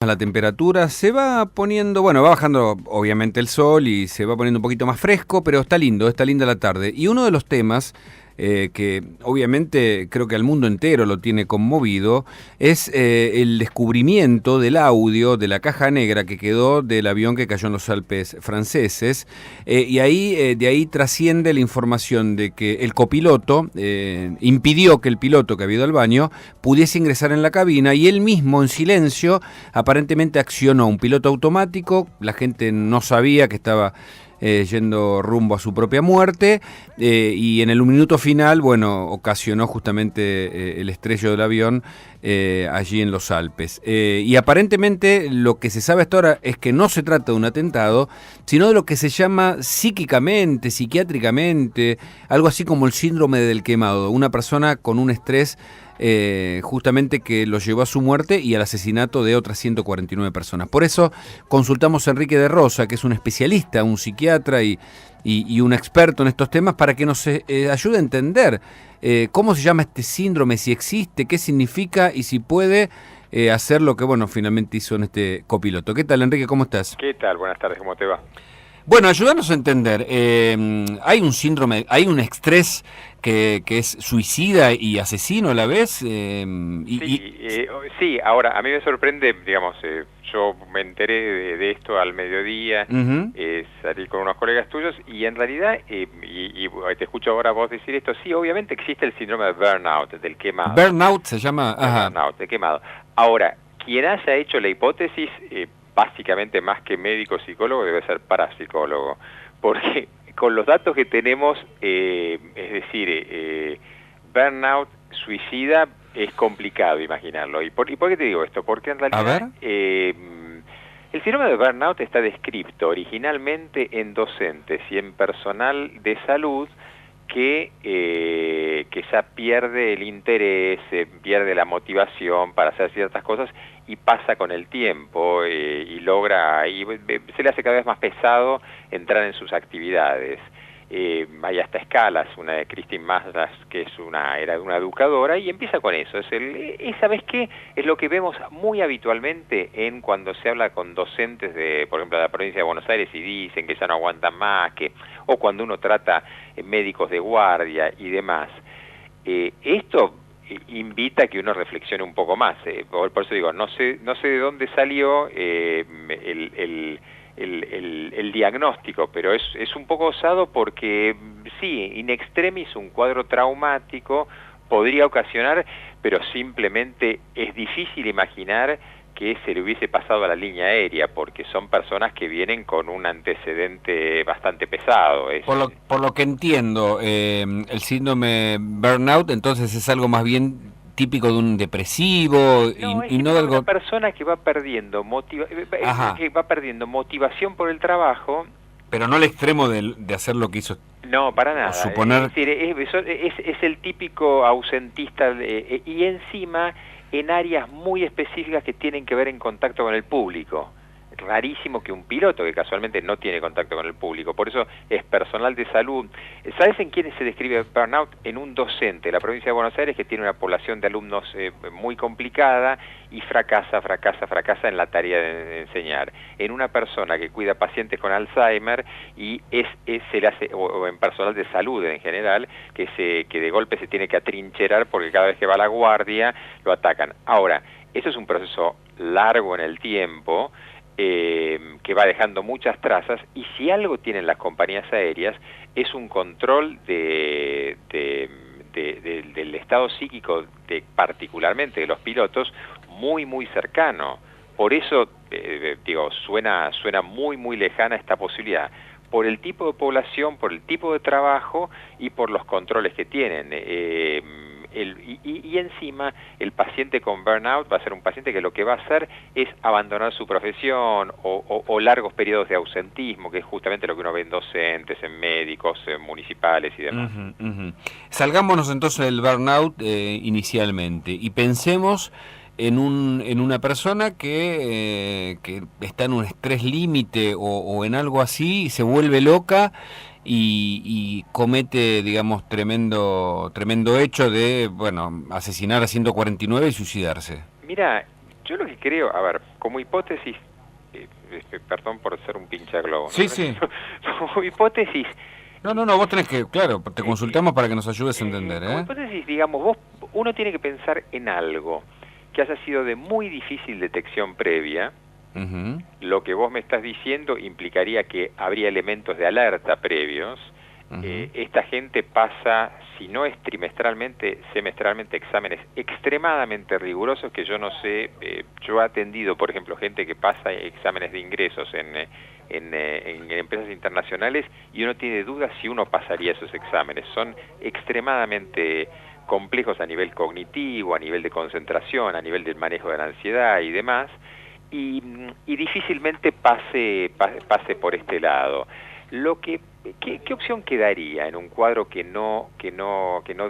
La temperatura se va poniendo, bueno, va bajando obviamente el sol y se va poniendo un poquito más fresco, pero está linda la tarde. Y uno de los temas que obviamente creo que al mundo entero lo tiene conmovido es el descubrimiento del audio de la caja negra que quedó del avión que cayó en los Alpes franceses. Y ahí de ahí trasciende la información de que el copiloto impidió que el piloto que había ido al baño pudiese ingresar en la cabina y él mismo en silencio aparentemente accionó un piloto automático. La gente no sabía que estaba yendo rumbo a su propia muerte, y en el minuto final, bueno, ocasionó justamente el estrello del avión allí en los Alpes. Y aparentemente lo que se sabe hasta ahora es que no se trata de un atentado, sino de lo que se llama psíquicamente, psiquiátricamente, algo así como el síndrome del quemado, una persona con un estrés justamente que lo llevó a su muerte y al asesinato de otras 149 personas. Por eso consultamos a Enrique de Rosa, que es un especialista, un psiquiatra y un experto en estos temas, para que nos ayude a entender cómo se llama este síndrome, si existe, qué significa y si puede hacer lo que, bueno, finalmente hizo en este copiloto. ¿Qué tal, Enrique? ¿Cómo estás? ¿Qué tal? Buenas tardes, ¿cómo te va? Bueno, ayúdanos a entender. Hay un síndrome, hay un estrés que es suicida y asesino a la vez. Sí, ahora, a mí me sorprende, digamos, yo me enteré de esto al mediodía, Uh-huh. salí con unos colegas tuyos y en realidad, y te escucho ahora vos decir esto, sí, obviamente existe el síndrome de burnout, del quemado. Burnout se llama. Ajá. Burnout, del quemado. Ahora, quien haya hecho la hipótesis, básicamente más que médico psicólogo, debe ser parapsicólogo, porque con los datos que tenemos, es decir, burnout, suicida, es complicado imaginarlo. ¿Y por qué te digo esto? Porque en realidad el síndrome de burnout está descrito originalmente en docentes y en personal de salud que ya pierde el interés, pierde la motivación para hacer ciertas cosas y pasa con el tiempo y logra, y se le hace cada vez más pesado entrar en sus actividades. Hay hasta escalas, una de Christine Maslas, que era una educadora, y empieza con eso. ¿Sabes qué? Es lo que vemos muy habitualmente cuando se habla con docentes de, por ejemplo, de la provincia de Buenos Aires y dicen que ya no aguantan más, o cuando uno trata médicos de guardia y demás. Esto invita a que uno reflexione un poco más. Por eso digo, no sé de dónde salió el diagnóstico, pero es un poco osado porque sí, in extremis un cuadro traumático podría ocasionar, pero simplemente es difícil imaginar que se le hubiese pasado a la línea aérea, porque son personas que vienen con un antecedente bastante pesado. Por lo que entiendo, el síndrome burnout entonces es algo más bien típico de un depresivo y no de una algo. persona que va perdiendo motivación por el trabajo. Pero no al extremo de hacer lo que hizo. No, para O nada. suponer. Es decir, es el típico ausentista y encima en áreas muy específicas que tienen que ver en contacto con el público. Rarísimo que un piloto que casualmente no tiene contacto con el público, por eso es personal de salud. ¿Sabes en quién se describe burnout? En un docente de la provincia de Buenos Aires que tiene una población de alumnos muy complicada y fracasa en la tarea de enseñar. En una persona que cuida pacientes con Alzheimer y se le hace, o en personal de salud en general, que de golpe se tiene que atrincherar porque cada vez que va a la guardia lo atacan. Ahora, eso es un proceso largo en el tiempo, que va dejando muchas trazas, y si algo tienen las compañías aéreas es un control del estado psíquico particularmente de los pilotos muy cercano. Por eso digo, suena muy lejana esta posibilidad, por el tipo de población, por el tipo de trabajo y por los controles que tienen. Y encima el paciente con burnout va a ser un paciente que lo que va a hacer es abandonar su profesión o largos periodos de ausentismo, que es justamente lo que uno ve en docentes, en médicos, en municipales y demás. Salgámonos entonces del burnout inicialmente y pensemos en una persona que está en un estrés límite o en algo así y se vuelve loca y comete, digamos, tremendo hecho de, bueno, asesinar a 149 y suicidarse. Mira, Yo lo que creo, a ver, como hipótesis, perdón por ser un pinchaglobo, Sí, ¿no? sí. Como hipótesis, No, vos tenés que, claro, te consultamos para que nos ayudes a entender, como ¿eh? hipótesis, digamos, uno tiene que pensar en algo que haya sido de muy difícil detección previa. Ujú. Lo que vos me estás diciendo implicaría que habría elementos de alerta previos. Ujú. Esta gente pasa, si no es trimestralmente, semestralmente, exámenes extremadamente rigurosos que yo no sé. Yo he atendido, por ejemplo, gente que pasa exámenes de ingresos en empresas internacionales y uno tiene dudas si uno pasaría esos exámenes. Son extremadamente complejos a nivel cognitivo, a nivel de concentración, a nivel del manejo de la ansiedad y demás. Y difícilmente pase por este lado. ¿Qué opción quedaría en un cuadro que no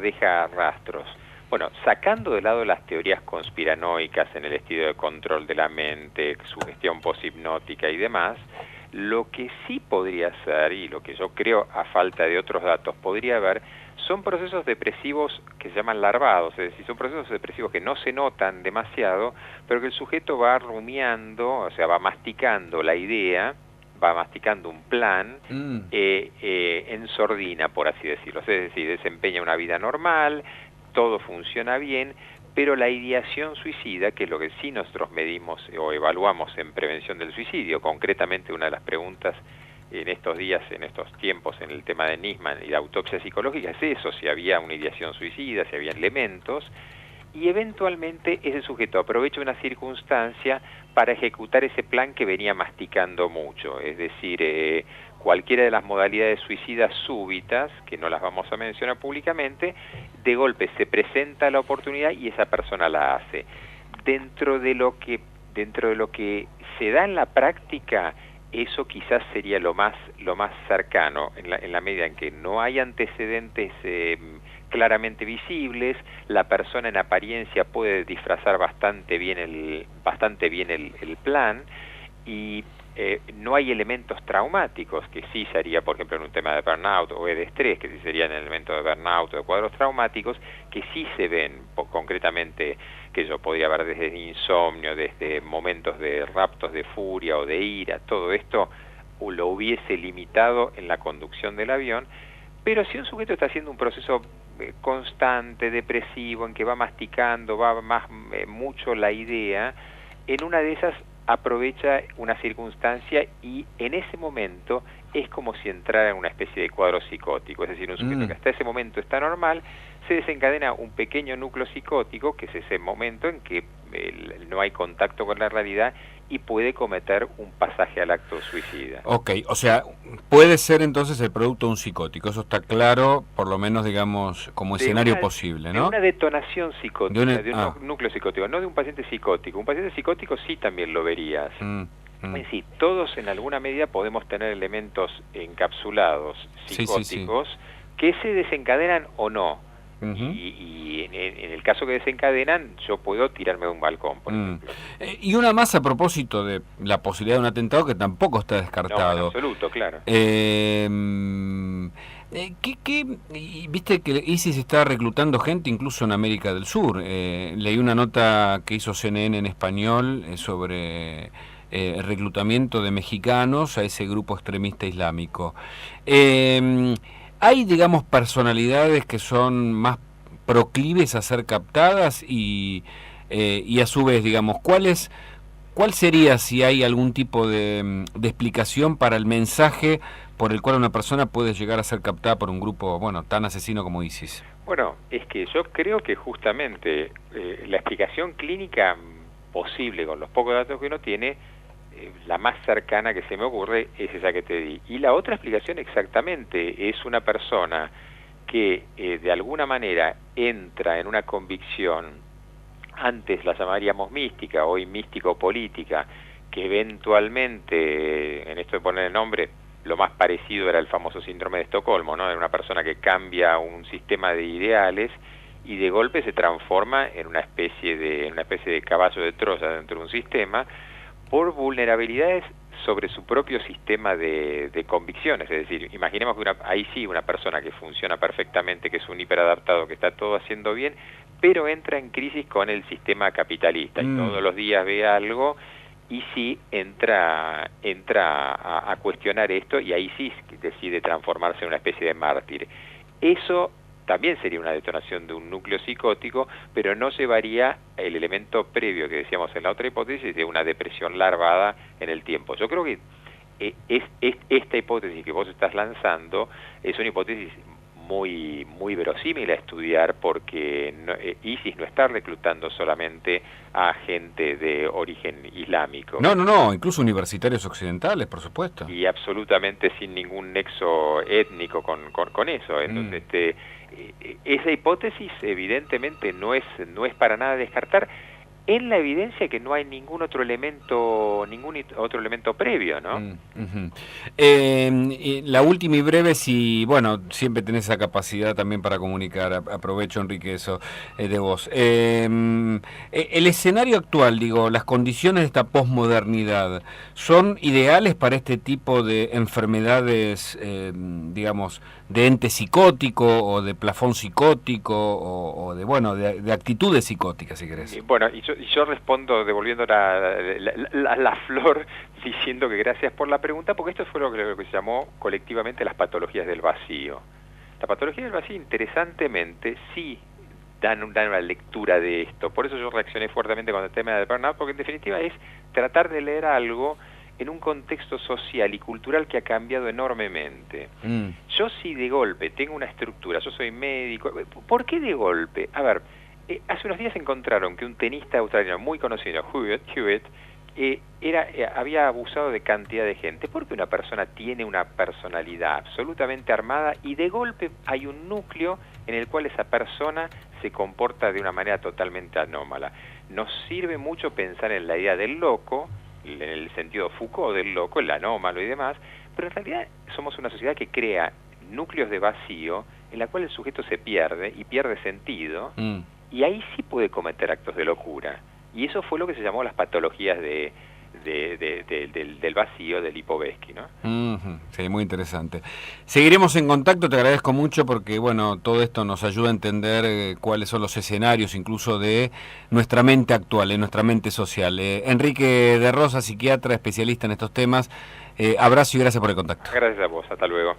deja rastros? Bueno, sacando de lado las teorías conspiranoicas en el estilo de control de la mente, sugestión poshipnótica y demás, lo que sí podría ser, y lo que yo creo a falta de otros datos podría haber, son procesos depresivos que se llaman larvados, es decir, son procesos depresivos que no se notan demasiado, pero que el sujeto va rumiando, o sea, va masticando la idea, va masticando un plan en sordina, por así decirlo. Es decir, desempeña una vida normal, todo funciona bien, pero la ideación suicida, que es lo que sí nosotros medimos o evaluamos en prevención del suicidio, concretamente una de las preguntas en estos días, en estos tiempos, en el tema de Nisman y la autopsia psicológica, es eso, si había una ideación suicida, si había elementos, y eventualmente ese sujeto aprovecha una circunstancia para ejecutar ese plan que venía masticando mucho, es decir, cualquiera de las modalidades suicidas súbitas, que no las vamos a mencionar públicamente, de golpe se presenta la oportunidad y esa persona la hace. Dentro de lo que se da en la práctica, eso quizás sería lo más cercano, en la medida en que no hay antecedentes claramente visibles, la persona en apariencia puede disfrazar bastante bien el plan, y no hay elementos traumáticos, que sí sería, por ejemplo, en un tema de burnout o de estrés, que sí serían elementos de burnout o de cuadros traumáticos, que sí se ven concretamente, que yo podría ver desde insomnio, desde momentos de raptos de furia o de ira, todo esto lo hubiese limitado en la conducción del avión. Pero si un sujeto está haciendo un proceso constante, depresivo, en que va masticando, va más mucho la idea, en una de esas aprovecha una circunstancia y en ese momento es como si entrara en una especie de cuadro psicótico, es decir, un sujeto que hasta ese momento está normal, se desencadena un pequeño núcleo psicótico, que es ese momento en que no hay contacto con la realidad y puede cometer un pasaje al acto suicida. Ok, o sea, puede ser entonces el producto de un psicótico, eso está claro, por lo menos, digamos, como escenario posible, ¿no? De una detonación psicótica, de un núcleo psicótico, no de un paciente psicótico. Un paciente psicótico sí también lo verías. Es decir, todos en alguna medida podemos tener elementos encapsulados psicóticos que se desencadenan o no. Y en el caso que desencadenan, yo puedo tirarme de un balcón, por ejemplo. Y una más a propósito de la posibilidad de un atentado, que tampoco está descartado. No, en absoluto, claro. Viste que ISIS está reclutando gente incluso en América del Sur. Leí una nota que hizo CNN en español sobre el reclutamiento de mexicanos a ese grupo extremista islámico. Hay, digamos, personalidades que son más proclives a ser captadas y a su vez, digamos, ¿cuál sería, si hay algún tipo de explicación para el mensaje por el cual una persona puede llegar a ser captada por un grupo, bueno, tan asesino como ISIS? Bueno, es que yo creo que justamente la explicación clínica posible con los pocos datos que uno tiene, la más cercana que se me ocurre es esa que te di. Y la otra explicación exactamente es una persona que de alguna manera entra en una convicción, antes la llamaríamos mística, hoy místico-política, que eventualmente, en esto de poner el nombre, lo más parecido era el famoso síndrome de Estocolmo, ¿no? Era una persona que cambia un sistema de ideales y de golpe se transforma en una especie de caballo de Troya dentro de un sistema, por vulnerabilidades sobre su propio sistema de convicciones. Es decir, imaginemos que ahí sí una persona que funciona perfectamente, que es un hiperadaptado, que está todo haciendo bien, pero entra en crisis con el sistema capitalista y todos los días ve algo y sí entra a cuestionar esto y ahí sí decide transformarse en una especie de mártir. Eso también sería una detonación de un núcleo psicótico, pero no llevaría el elemento previo que decíamos en la otra hipótesis de una depresión larvada en el tiempo. Yo creo que esta hipótesis que vos estás lanzando es una hipótesis muy verosímil a estudiar, porque ISIS no está reclutando solamente a gente de origen islámico. No, incluso universitarios occidentales, por supuesto. Y absolutamente sin ningún nexo étnico con eso. Entonces, esa hipótesis evidentemente no es para nada descartar, en la evidencia que no hay ningún otro elemento previo, ¿no? La última y breve, si, bueno, siempre tenés esa capacidad también para comunicar, aprovecho, Enrique, eso de vos. El escenario actual, digo, las condiciones de esta posmodernidad, ¿son ideales para este tipo de enfermedades, digamos, de ente psicótico o de plafón psicótico o de actitudes psicóticas, si querés? Bueno, y yo respondo devolviendo la flor, diciendo que gracias por la pregunta, porque esto fue lo que se llamó colectivamente las patologías del vacío. La patología del vacío, interesantemente, sí dan una lectura de esto. Por eso yo reaccioné fuertemente con el tema del burnout, porque en definitiva es tratar de leer algo en un contexto social y cultural que ha cambiado enormemente. Yo sí de golpe tengo una estructura, yo soy médico. ¿Por qué de golpe? A ver, hace unos días encontraron que un tenista australiano muy conocido, Hewitt, había abusado de cantidad de gente, porque una persona tiene una personalidad absolutamente armada y de golpe hay un núcleo en el cual esa persona se comporta de una manera totalmente anómala. Nos sirve mucho pensar en la idea del loco, en el sentido Foucault del loco, el anómalo y demás, pero en realidad somos una sociedad que crea núcleos de vacío en la cual el sujeto se pierde y pierde sentido, y ahí sí puede cometer actos de locura. Y eso fue lo que se llamó las patologías del vacío de Lipovetsky, ¿no? Sí, muy interesante. Seguiremos en contacto, te agradezco mucho porque, bueno, todo esto nos ayuda a entender cuáles son los escenarios incluso de nuestra mente actual, nuestra mente social. Enrique de Rosa, psiquiatra, especialista en estos temas, abrazo y gracias por el contacto. Gracias a vos, hasta luego.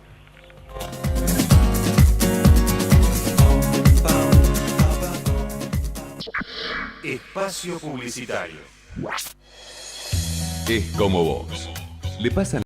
Espacio publicitario. Es como vos. Le pasa